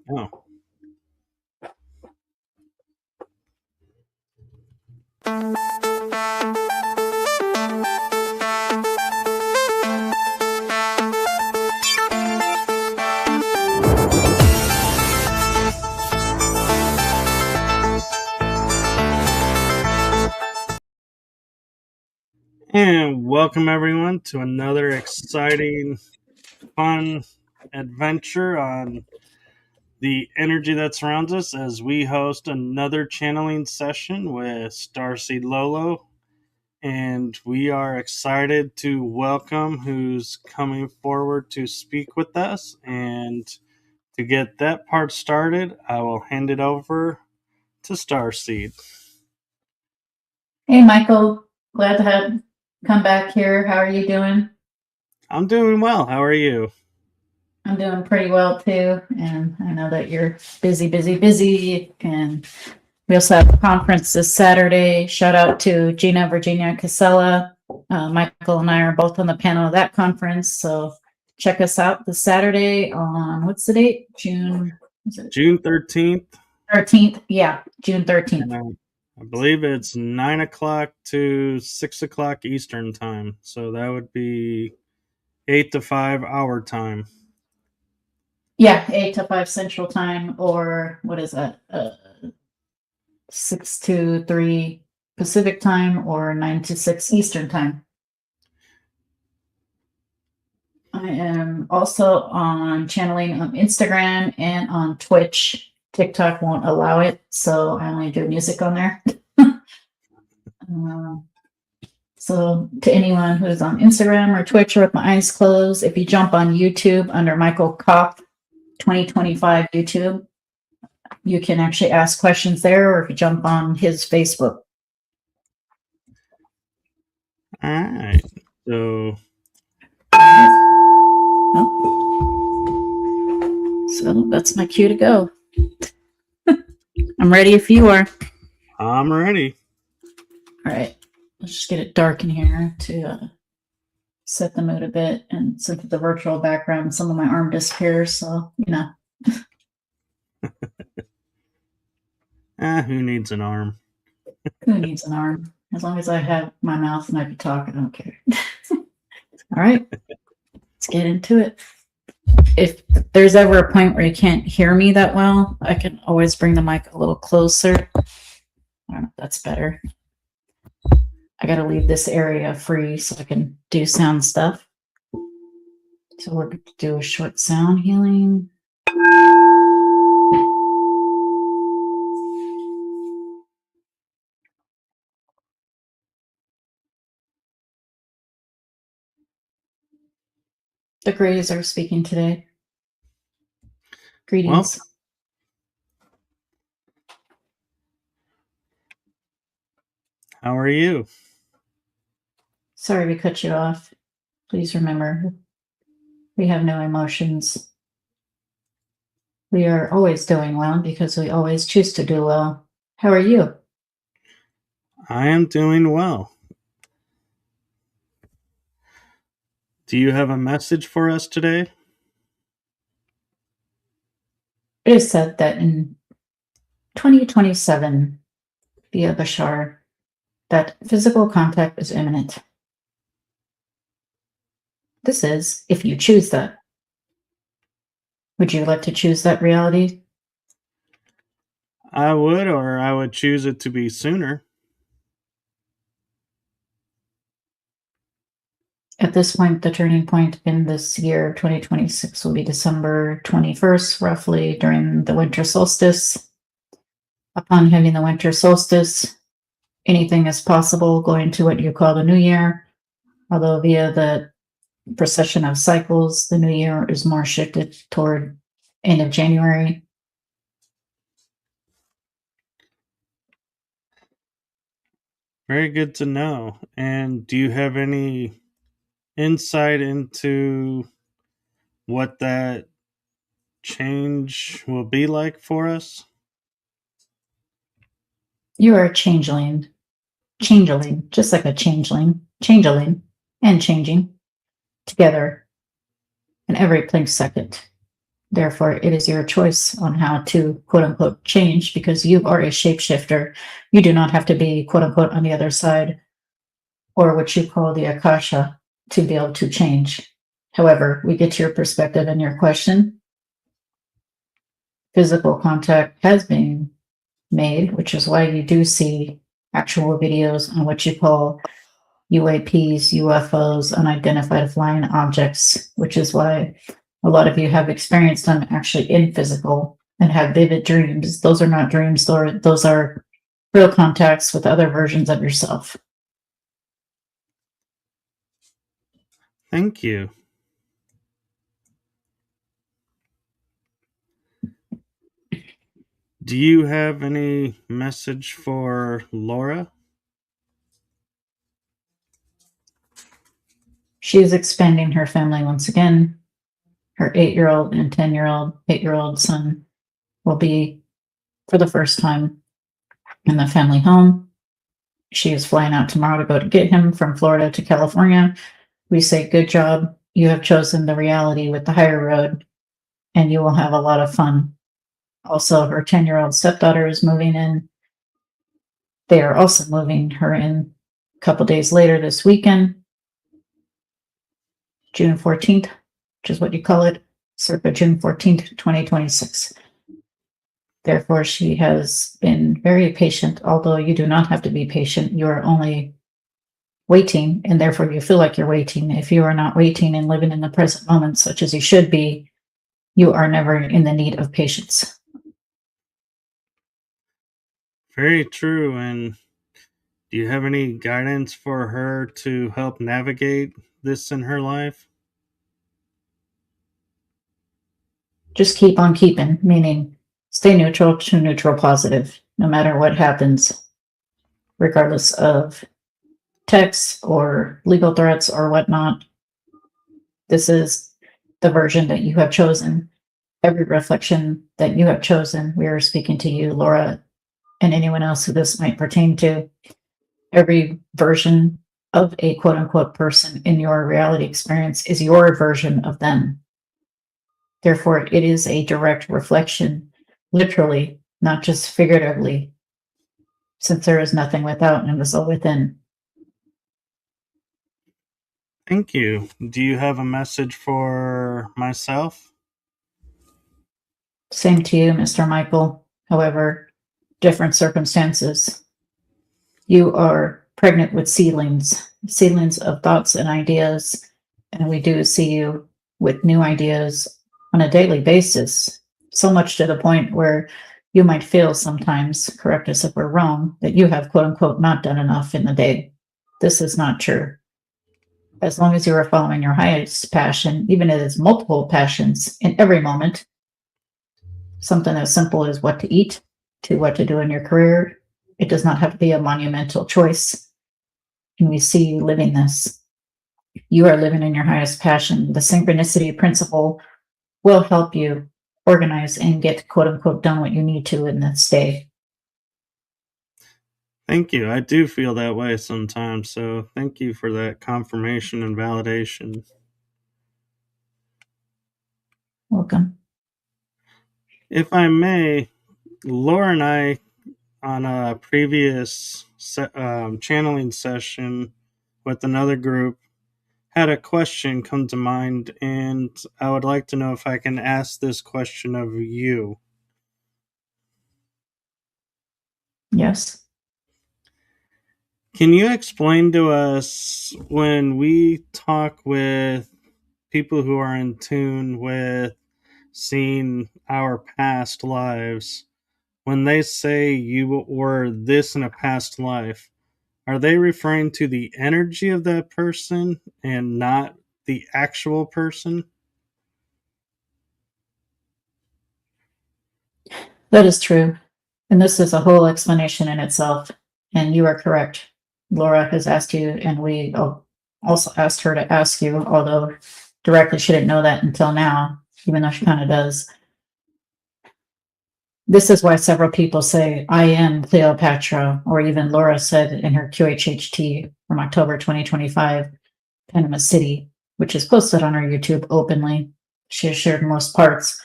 Oh. And welcome everyone to another exciting, fun adventure on the energy that surrounds us as we host another channeling session with Starseed Lolo. And we are excited to welcome who's coming forward to speak with us. And to get that part started, I will hand it over to Starseed. Hey, Michael. Glad to have come back here. How are you doing? I'm doing well. How are you? I'm doing pretty well too. And I know that you're busy. And we also have a conference this Saturday. Shout out to Gina, Virginia Casella. Michael and I are both on the panel of that conference. So check us out this Saturday on what's the date? June 13th. 13th. Yeah, June 13th. I believe it's 9 o'clock to 6 o'clock Eastern time. So that would be 8 to 5 our time. Yeah, 8 to 5 Central Time, or what is that? 6 to 3 Pacific Time, or 9 to 6 Eastern Time. I am also on channeling on Instagram and on Twitch. TikTok won't allow it, so I only do music on there. So to anyone who's on Instagram or Twitch or with my eyes closed, if you jump on YouTube under Michael Kopp 2025 YouTube, you can actually ask questions there, or if you jump on his Facebook. All right. So that's my cue to go. I'm ready if you are. I'm ready. All right. Let's just get it dark in here to set the mood a bit. And since it's a virtual background, some of my arm disappears. So, you know. Who needs an arm? Who needs an arm? As long as I have my mouth and I can talk, I don't care. All right. Let's get into it. If there's ever a point where you can't hear me that well, I can always bring the mic a little closer. I don't know if that's better. I got to leave this area free so I can do sound stuff. So we're going to do a short sound healing. The Greys are speaking today. Greetings. Well, how are you? Sorry we cut you off. Please remember, we have no emotions. We are always doing well because we always choose to do well. How are you? I am doing well. Do you have a message for us today? It is said that in 2027, via Bashar, that physical contact is imminent. This is if you choose that. Would you like to choose that reality? I would, or I would choose it to be sooner. At this point, the turning point in this year, 2026, will be December 21st, roughly during the winter solstice. Upon having the winter solstice, anything is possible going to what you call the new year. Although via the precession of cycles, the new year is more shifted toward end of January. Very good to know. And do you have any insight into what that change will be like for us? You are a changeling, just like a changeling, and changing together in every second. Therefore, it is your choice on how to quote unquote change, because you are a shapeshifter. You do not have to be quote unquote on the other side, or what you call the Akasha, to be able to change. However, we get to your perspective and your question. Physical contact has been made, which is why you do see actual videos on what you call UAPs, UFOs, unidentified flying objects, which is why a lot of you have experienced them actually in physical and have vivid dreams. Those are not dreams, those are real contacts with other versions of yourself. Thank you. Do you have any message for Laura? She is expanding her family once again. Her 8-year-old and 8-year-old son will be, for the first time, in the family home. She is flying out tomorrow to go to get him from Florida to California. We say, good job. You have chosen the reality with the higher road, and you will have a lot of fun. Also, her 10-year-old stepdaughter is moving in. They are also moving her in a couple days later this weekend, June 14th, which is what you call it, circa June 14th, 2026. Therefore, she has been very patient, although you do not have to be patient. You are only waiting, and therefore you feel like you're waiting. If you are not waiting and living in the present moment, such as you should be, you are never in the need of patience. Very true. And do you have any guidance for her to help navigate this in her life? Just keep on keeping, meaning stay neutral to neutral positive, no matter what happens, regardless of texts or legal threats or whatnot. This is the version that you have chosen. Every reflection that you have chosen, we are speaking to you, Laura, and anyone else who this might pertain to. Every version of a quote unquote person in your reality experience is your version of them. Therefore, it is a direct reflection, literally, not just figuratively, since there is nothing without and is all within. Thank you. Do you have a message for myself? Same to you, Mr. Michael. However, different circumstances. You are pregnant with seedlings of thoughts and ideas, and we do see you with new ideas on a daily basis, so much to the point where you might feel sometimes, correct us if we're wrong, that you have quote unquote not done enough in the day. This is not true. As long as you are following your highest passion, even if it's multiple passions in every moment, something as simple as what to eat to what to do in your career, it does not have to be a monumental choice. And we see you living this. You are living in your highest passion. The synchronicity principle will help you organize and get quote unquote done what you need to in this day. Thank you. I do feel that way sometimes, so thank you for that confirmation and validation. Welcome. If I may, Laura and I, on a previous channeling session with another group, had a question come to mind, and I would like to know if I can ask this question of you. Yes. Can you explain to us, when we talk with people who are in tune with seeing our past lives, when they say you were this in a past life, are they referring to the energy of that person and not the actual person? That is true. And this is a whole explanation in itself. And you are correct. Laura has asked you, and we also asked her to ask you, although directly she didn't know that until now, even though she kind of does. This is why several people say, I am Cleopatra, or even Laura said in her QHHT from October 2025, Panama City, which is posted on her YouTube openly. She has shared most parts.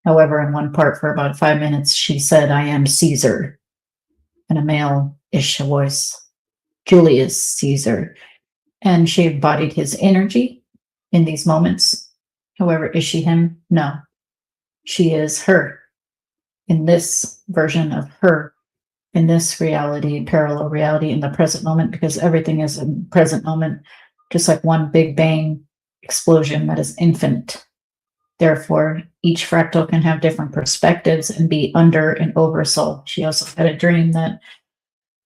However, in one part for about 5 minutes, she said, "I am Caesar," in a male-ish voice, Julius Caesar. And she embodied his energy in these moments. However, is she him? No. She is her in this version of her, in this reality, parallel reality in the present moment, because everything is in present moment, just like one big bang explosion that is infinite. Therefore, each fractal can have different perspectives and be under and over soul. She also had a dream that,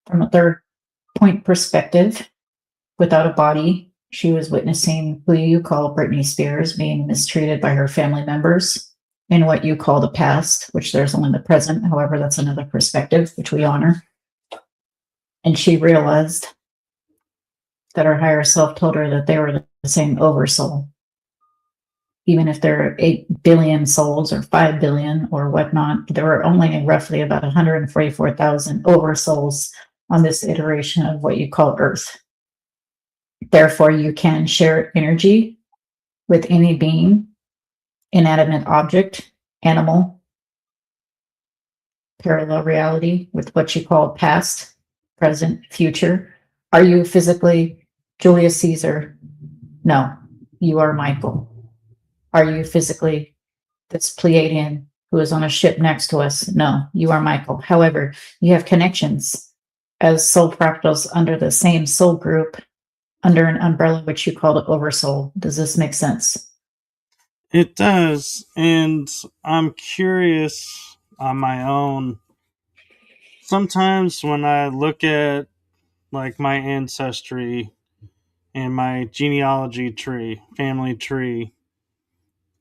from a third point perspective, without a body, she was witnessing who you call Britney Spears being mistreated by her family members in what you call the past, which there's only the present. However, that's another perspective, which we honor. And she realized that her higher self told her that they were the same oversoul. Even if there are 8 billion souls or 5 billion or whatnot, there were only roughly about 144,000 oversouls on this iteration of what you call Earth. Therefore, you can share energy with any being, inanimate object, animal, parallel reality with what you call past, present, future. Are you physically Julius Caesar? No, you are Michael. Are you physically this Pleiadian who is on a ship next to us? No, you are Michael. However, you have connections as soul fractals under the same soul group, under an umbrella which you call the oversoul. Does this make sense? It does, and I'm curious on my own. Sometimes when I look at like my ancestry and my genealogy tree, family tree,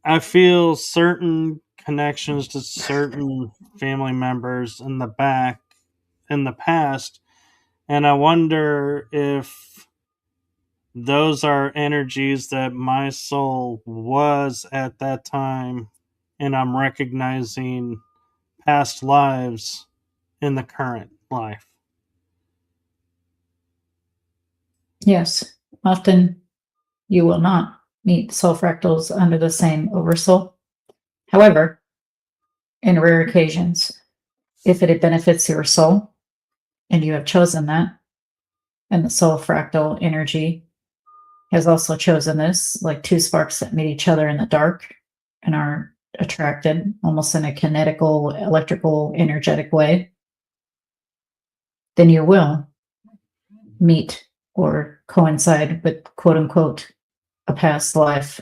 I feel certain connections to certain family members in the back in the past, and I wonder if those are energies that my soul was at that time, and I'm recognizing past lives in the current life. Yes. Often you will not meet soul fractals under the same oversoul. However, in rare occasions, if it benefits your soul and you have chosen that, and the soul fractal energy has also chosen this, like two sparks that meet each other in the dark and are attracted almost in a kinetical, electrical, energetic way, then you will meet or coincide with quote unquote a past life.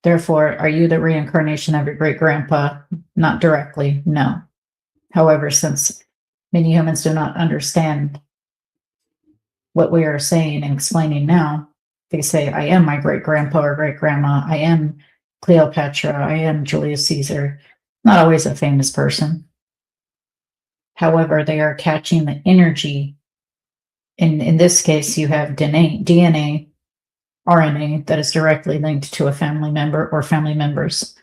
Therefore, are you the reincarnation of your great grandpa? Not directly, no. However, since many humans do not understand what we are saying and explaining now, they say, I am my great grandpa or great grandma. I am Cleopatra. I am Julius Caesar. Not always a famous person. However, they are catching the energy. In this case, you have DNA, RNA that is directly linked to a family member or family members.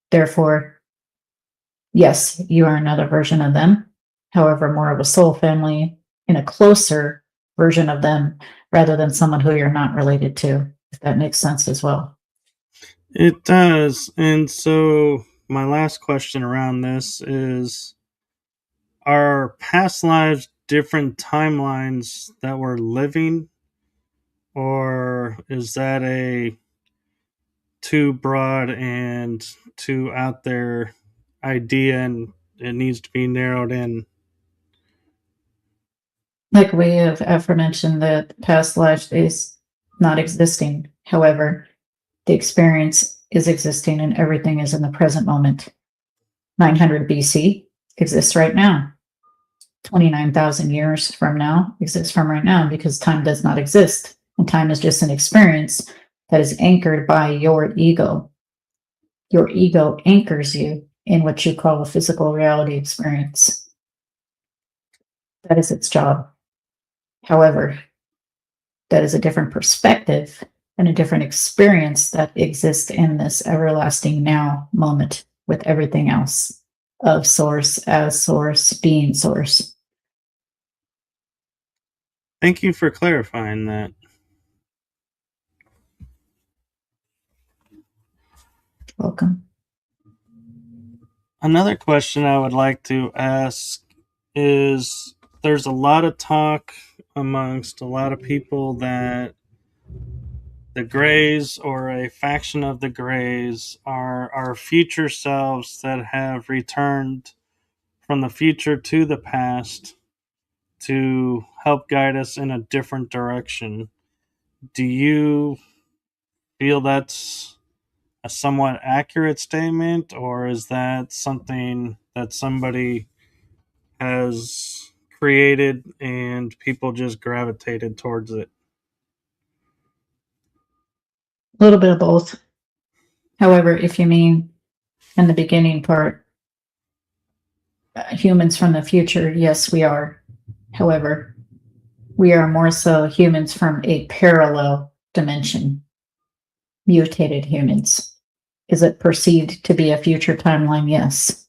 Therefore, yes, you are another version of them. However, more of a soul family in a closer version of them rather than someone who you're not related to, if that makes sense as well. It does. And so, my last question around this is, are past lives different timelines that we're living? Or is that a too broad and too out there idea and it needs to be narrowed in? Like we have aforementioned, that past life is not existing. However, the experience is existing and everything is in the present moment. 900 BC exists right now. 29,000 years from now exists from right now, because time does not exist. And time is just an experience that is anchored by your ego. Your ego anchors you in what you call a physical reality experience. That is its job. However, that is a different perspective and a different experience that exists in this everlasting now moment with everything else of source, as source, being source. Thank you for clarifying that. Welcome. Another question I would like to ask is there's a lot of talk amongst a lot of people that the Greys or a faction of the Greys are our future selves that have returned from the future to the past to help guide us in a different direction. Do you feel that's a somewhat accurate statement, or is that something that somebody has created and people just gravitated towards it? A little bit of both. However, if you mean in the beginning part, humans from the future, yes, we are. However, we are more so humans from a parallel dimension, mutated humans. Is it perceived to be a future timeline? Yes.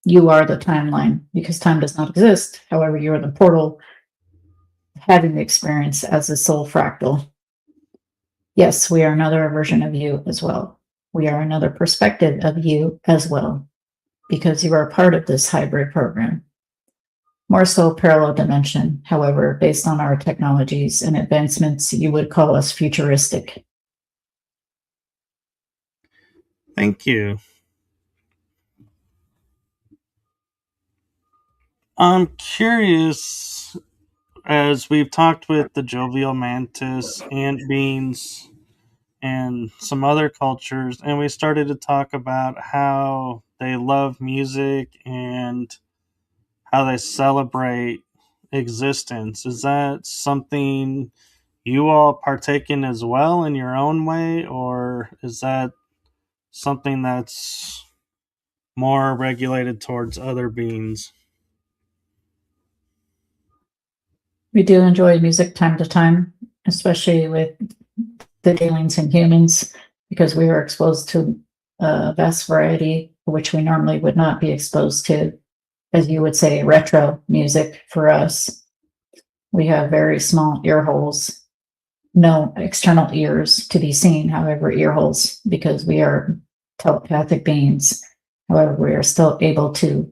You are the timeline because time does not exist. However, you're the portal having the experience as a soul fractal. Yes, we are another version of you as well. We are another perspective of you as well because you are part of this hybrid program. More so parallel dimension. However, based on our technologies and advancements, you would call us futuristic. Thank you. I'm curious, as we've talked with the jovial mantis, ant beings, and some other cultures, and we started to talk about how they love music and how they celebrate existence. Is that something you all partake in as well in your own way, or is that something that's more regulated towards other beings? We do enjoy music time to time, especially with the dealings in humans, because we are exposed to a vast variety, which we normally would not be exposed to, as you would say, retro music for us. We have very small ear holes, no external ears to be seen, however, ear holes, because we are telepathic beings. However, we are still able to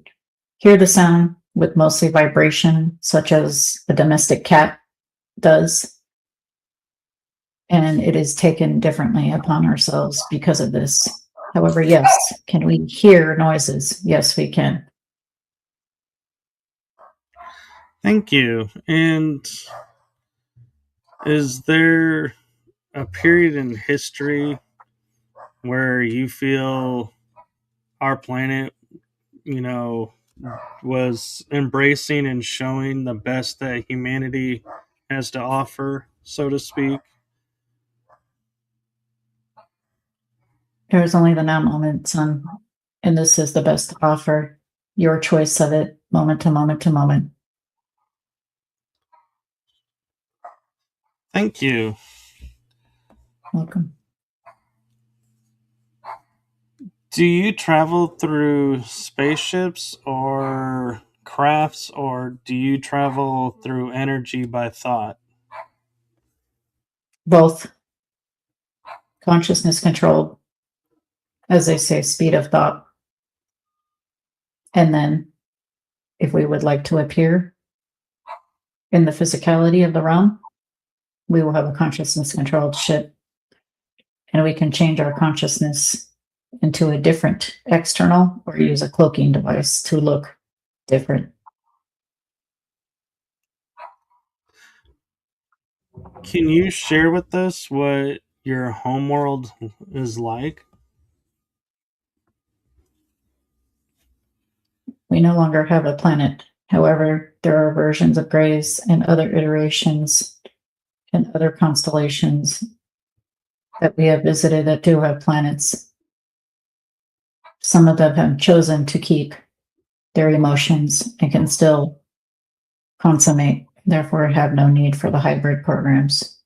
hear the sound with mostly vibration, such as a domestic cat does. And it is taken differently upon ourselves because of this. However, yes, can we hear noises? Yes, we can. Thank you. And is there a period in history where you feel our planet, you know, was embracing and showing the best that humanity has to offer, so to speak? There's only the now moment, son. And this is the best offer. Your choice of it, moment to moment to moment. Thank you. Welcome. Do you travel through spaceships or crafts, or do you travel through energy by thought? Both consciousness controlled, as they say, speed of thought. And then, if we would like to appear in the physicality of the realm, we will have a consciousness controlled ship. And we can change our consciousness into a different external or use a cloaking device to look different. Can you share with us what your homeworld is like? We no longer have a planet. However, there are versions of Grays and other iterations and other constellations that we have visited that do have planets. Some of them have chosen to keep their emotions and can still consummate, therefore have no need for the hybrid programs,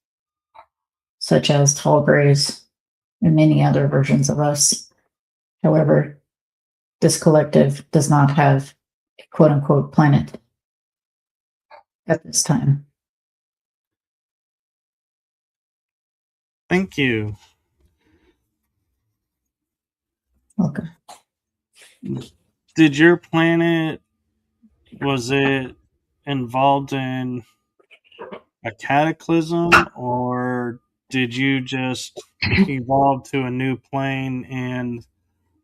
such as tall grays and many other versions of us. However, this collective does not have a quote unquote planet at this time. Thank you. Welcome. did your planet, was it involved in a cataclysm, or did you just evolve to a new plane and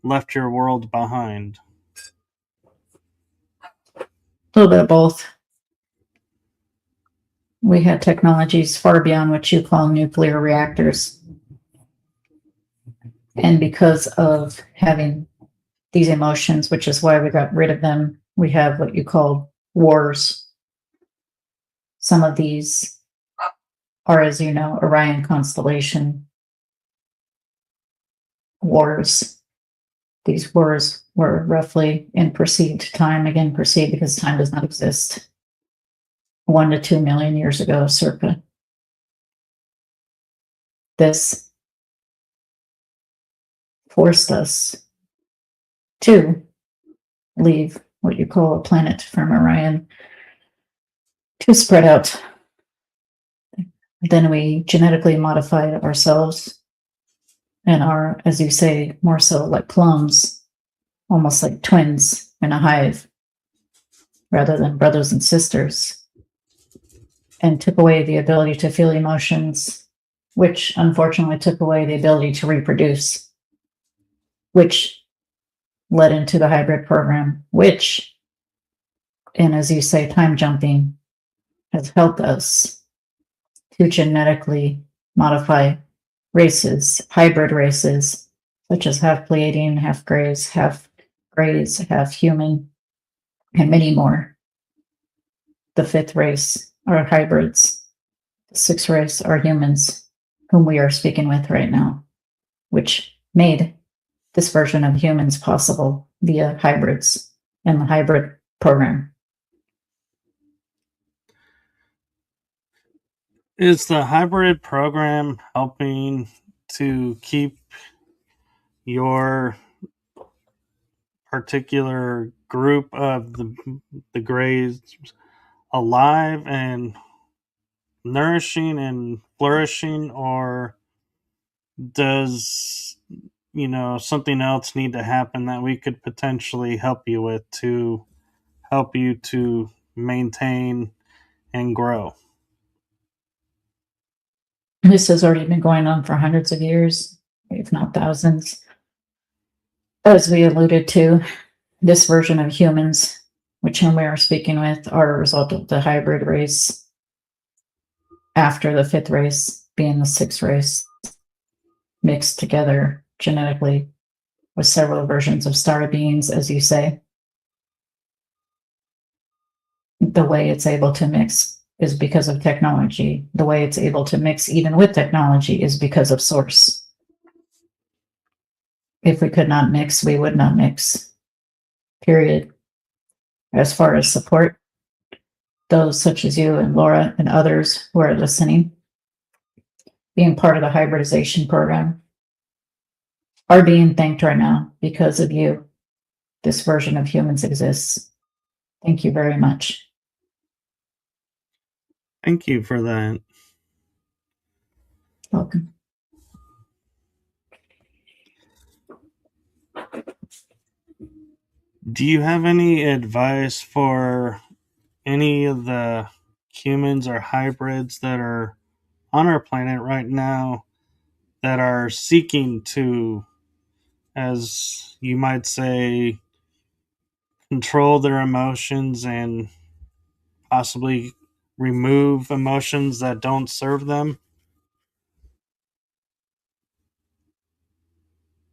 left your world behind? A little bit of both. We had technologies far beyond what you call nuclear reactors. And because of having these emotions, which is why we got rid of them, we have what you call wars. Some of these are, as you know, Orion constellation wars. These wars were roughly in perceived time, again, perceived because time does not exist, 1 to 2 million years ago, circa. This forced us to leave what you call a planet from Orion to spread out. Then we genetically modified ourselves and are, as you say, more so like plums, almost like twins in a hive, rather than brothers and sisters, and took away the ability to feel emotions, which unfortunately took away the ability to reproduce, which led into the hybrid program, which, and as you say, time jumping, has helped us to genetically modify races, hybrid races, such as half Pleiadian, half grays, half human, and many more. The fifth race are hybrids. The sixth race are humans, whom we are speaking with right now, which made this version of humans possible via hybrids and the hybrid program. Is the hybrid program helping to keep your particular group of the Greys alive and nourishing and flourishing, or does something else need to happen that we could potentially help you with to help you to maintain and grow? This has already been going on for hundreds of years, if not thousands. As we alluded to, this version of humans, which whom we are speaking with, are a result of the hybrid race after the fifth race being the sixth race, mixed together genetically with several versions of star beings, as you say. The way it's able to mix is because of technology. The way it's able to mix even with technology is because of source. If we could not mix, we would not mix. Period. As far as support, those such as you and Laura and others who are listening, being part of the hybridization program, are being thanked right now because of you. This version of humans exists. Thank you very much. Thank you for that. Welcome. Do you have any advice for any of the humans or hybrids that are on our planet right now that are seeking to, as you might say, control their emotions and possibly remove emotions that don't serve them?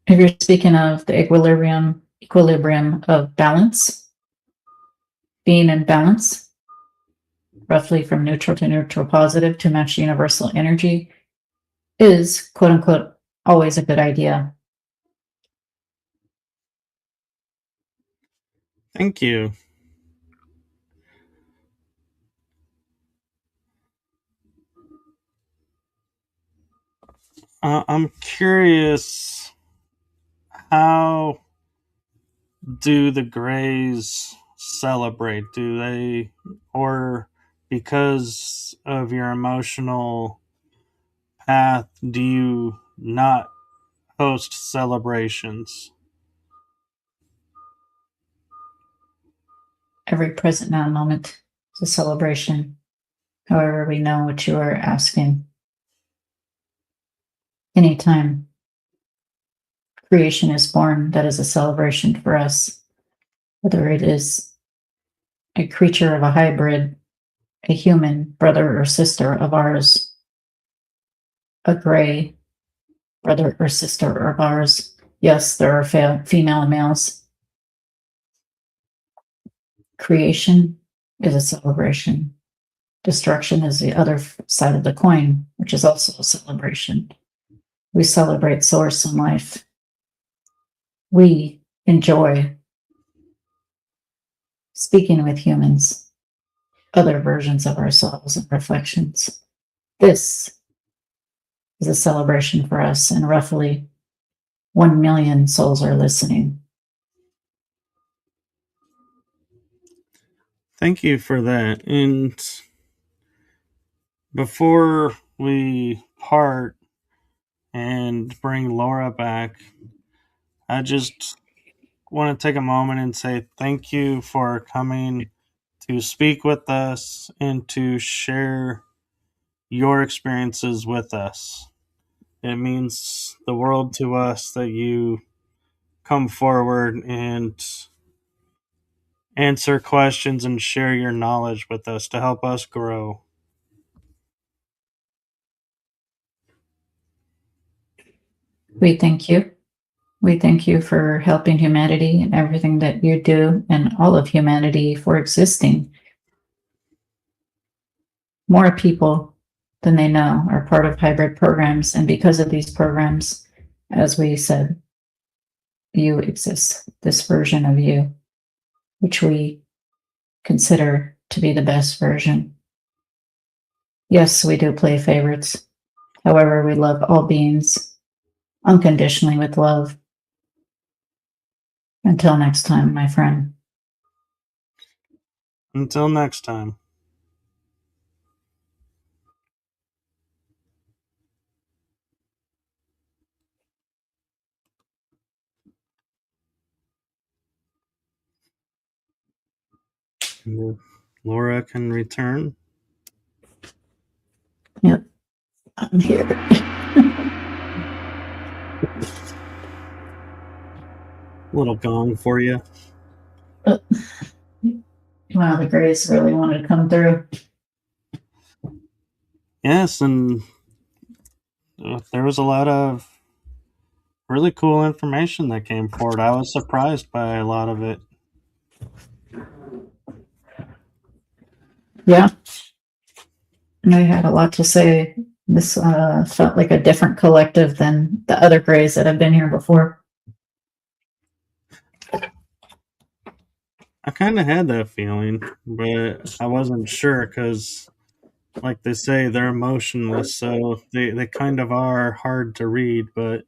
If you're speaking of the equilibrium of balance, being in balance, roughly from neutral to neutral positive to match universal energy, is quote unquote always a good idea. Thank you. I'm curious, how do the Greys celebrate? Do they, or because of your emotional path, do you not host celebrations? every present now moment is a celebration. However, we know what you are asking. Anytime creation is born, that is a celebration for us. Whether it is a creature of a hybrid, a human brother or sister of ours, a gray brother or sister of ours. Yes, there are female and males. Creation is a celebration. Destruction is the other side of the coin, which is also a celebration. We celebrate source and life. We enjoy speaking with humans, other versions of ourselves and reflections. This is a celebration for us, and roughly 1 million souls are listening. Thank you for that. And before we part and bring Laura back, I just want to take a moment and say thank you for coming to speak with us and to share your experiences with us. It means the world to us that you come forward and answer questions and share your knowledge with us to help us grow. We thank you. We thank you for helping humanity and everything that you do, and all of humanity for existing. More people than they know are part of hybrid programs, and because of these programs, as we said, you exist, this version of you, which we consider to be the best version. Yes, we do play favorites. However, we love all beings unconditionally with love. Until next time, my friend. Until next time. Laura can return. Yep, I'm here. Little gong for you. Wow, the Grays really wanted to come through. Yes, and there was a lot of really cool information that came forward. I was surprised by a lot of it. Yeah, and I had a lot to say. This felt like a different collective than the other Grays that have been here before. I kind of had that feeling, but I wasn't sure because, like they say, they're emotionless, so they kind of are hard to read, but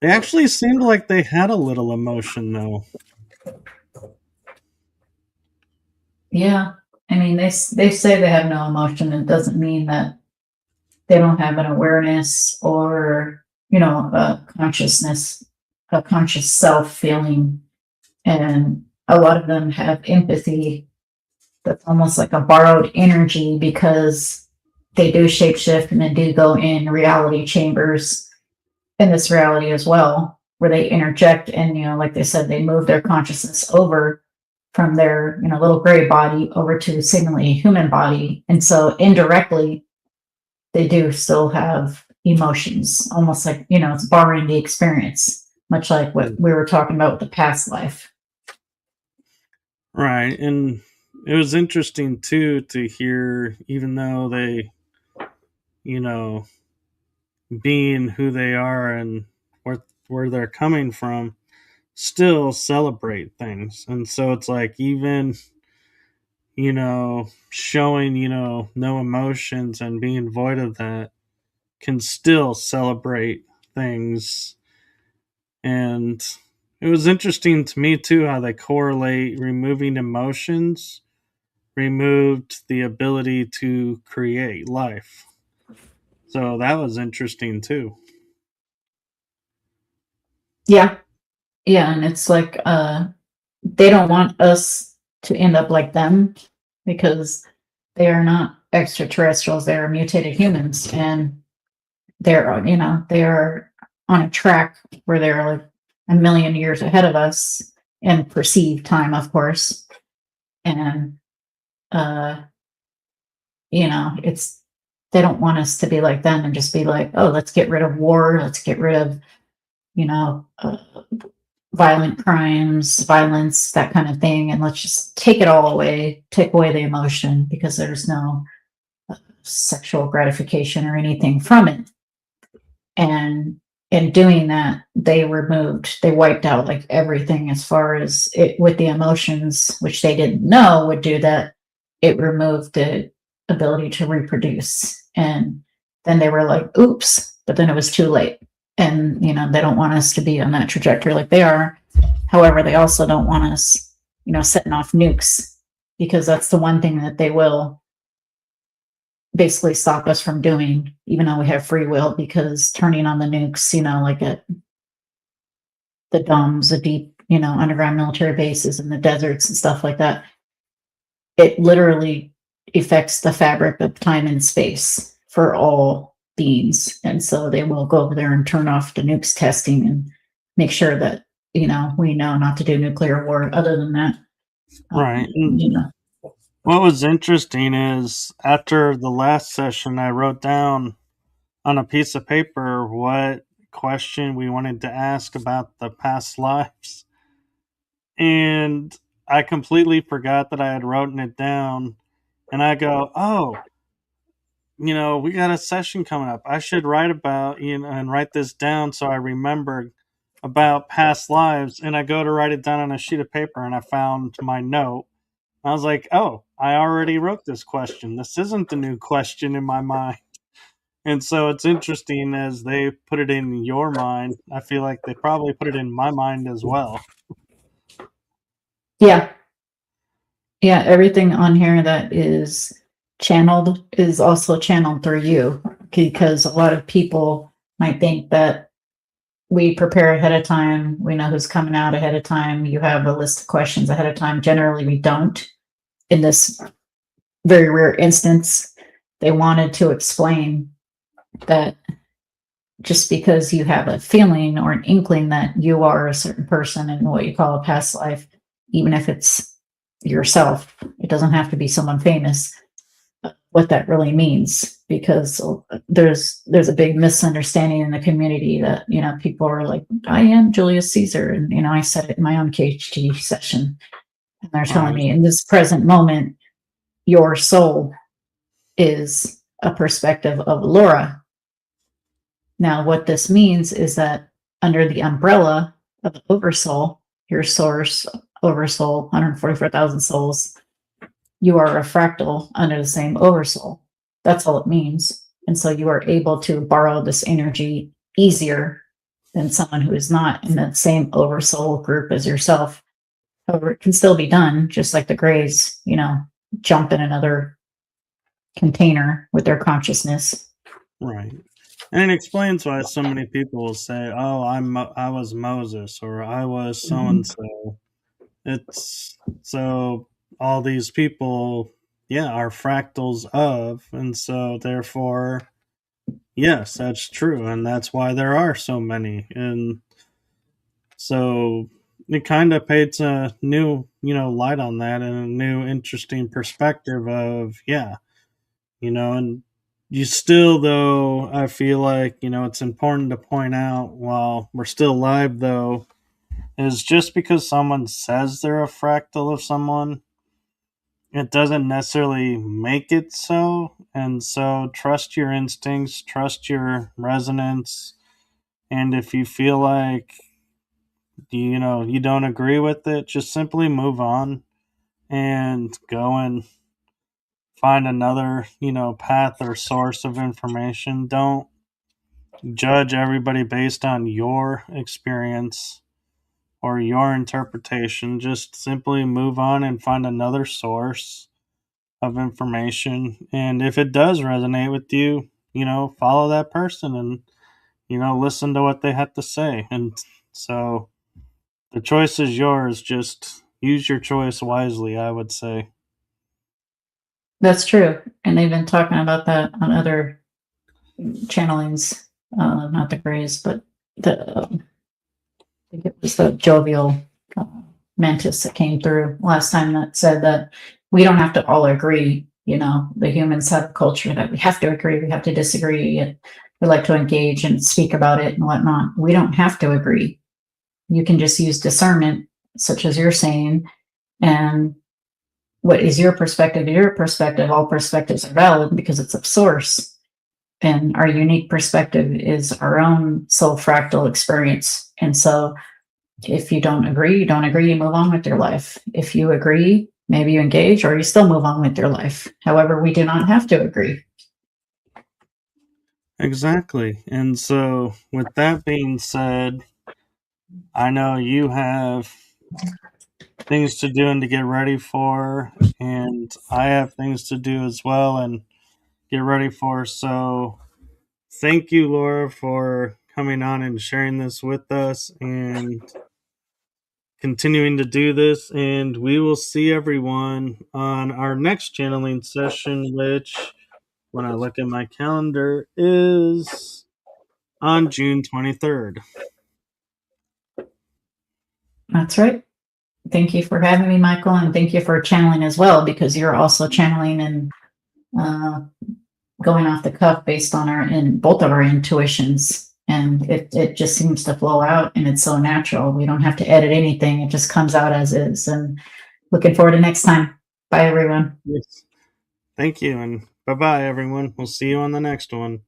they actually seemed like they had a little emotion, though. Yeah, I mean, they say they have no emotion. It doesn't mean that they don't have an awareness or, a consciousness, a conscious self feeling. And a lot of them have empathy that's almost like a borrowed energy, because they do shapeshift and they do go in reality chambers in this reality as well, where they interject and, like they said, they move their consciousness over from their, little gray body over to seemingly a human body. And so indirectly, they do still have emotions, almost like, it's borrowing the experience, much like what we were talking about with the past life. Right, and it was interesting too to hear, even though they, you know, being who they are and where they're coming from, still celebrate things. And so it's like, even, showing, no emotions and being void of that, can still celebrate things. And it was interesting to me too how they correlate removing emotions removed the ability to create life. So that was interesting too. Yeah. Yeah. And it's like, they don't want us to end up like them, because they are not extraterrestrials, they are mutated humans, and they're, they are on a track where they're like a million years ahead of us in perceived time, of course. And it's, they don't want us to be like them and just be like, oh, let's get rid of war, let's get rid of, violent crimes, violence, that kind of thing, and let's just take it all away, take away the emotion, because there's no sexual gratification or anything from it. And in doing that, they wiped out like everything as far as it with the emotions, which they didn't know would do that. It removed the ability to reproduce. And then they were like, oops, but then it was too late. And, they don't want us to be on that trajectory like they are. However, they also don't want us, setting off nukes, because that's the one thing that they will basically stop us from doing, even though we have free will, because turning on the nukes, like at the DOMs, the deep, underground military bases in the deserts and stuff like that, it literally affects the fabric of time and space for all beings. And so they will go over there and turn off the nukes testing and make sure that, we know not to do nuclear war. Other than that, Right. What was interesting is after the last session, I wrote down on a piece of paper what question we wanted to ask about the past lives. And I completely forgot that I had written it down. And I go, oh, we got a session coming up. I should write about, and write this down so I remember about past lives. And I go to write it down on a sheet of paper and I found my note. I was like, oh, I already wrote this question. This isn't a new question in my mind. And so it's interesting as they put it in your mind. I feel like they probably put it in my mind as well. Yeah. Yeah. Everything on here that is channeled is also channeled through you, because a lot of people might think that we prepare ahead of time. We know who's coming out ahead of time. You have a list of questions ahead of time. Generally, we don't. In this very rare instance, they wanted to explain that just because you have a feeling or an inkling that you are a certain person in what you call a past life, even if it's yourself, it doesn't have to be someone famous, what that really means, because there's a big misunderstanding in the community that, people are like, I am Julius Caesar. And, I said it in my own KHT session. And they're telling me in this present moment, your soul is a perspective of Laura. Now, what this means is that under the umbrella of the oversoul, your source, oversoul, 144,000 souls, you are a fractal under the same oversoul. That's all it means. And so you are able to borrow this energy easier than someone who is not in that same oversoul group as yourself. However, it can still be done, just like the Greys, jump in another container with their consciousness. Right. And it explains why so many people will say, oh, I was Moses, or I was so and so. It's so all these people, are fractals of, and so therefore, yes, that's true, and that's why there are so many. And so it kind of paints a new, light on that, and a new interesting perspective of, and you still, though, I feel like, it's important to point out while we're still live, though, is just because someone says they're a fractal of someone, it doesn't necessarily make it so. And so trust your instincts, trust your resonance. And if you feel like, you don't agree with it, just simply move on and go and find another, path or source of information. Don't judge everybody based on your experience or your interpretation. Just simply move on and find another source of information. And if it does resonate with you, follow that person and, listen to what they have to say. And so the choice is yours. Just use your choice wisely, I would say. That's true. And they've been talking about that on other channelings, not the Greys, but I think it was the jovial mantis that came through last time that said that we don't have to all agree. The humans have a culture that we have to agree, we have to disagree, and we like to engage and speak about it and whatnot. We don't have to agree. You can just use discernment, such as you're saying, and what is your perspective? Your perspective, all perspectives are valid because it's of source. And our unique perspective is our own soul fractal experience. And so if you don't agree, you move on with your life. If you agree, maybe you engage or you still move on with your life. However, we do not have to agree. Exactly. And so, with that being said, I know you have things to do and to get ready for, and I have things to do as well and get ready for. So, thank you, Laura, for coming on and sharing this with us and continuing to do this. And we will see everyone on our next channeling session, which, when I look at my calendar, is on June 23rd. That's right. Thank you for having me, Michael, and thank you for channeling as well, because you're also channeling and going off the cuff based on both of our intuitions. And it just seems to flow out, and it's so natural. We don't have to edit anything. It just comes out as is. And looking forward to next time. Bye, everyone. Yes. Thank you, and bye-bye, everyone. We'll see you on the next one.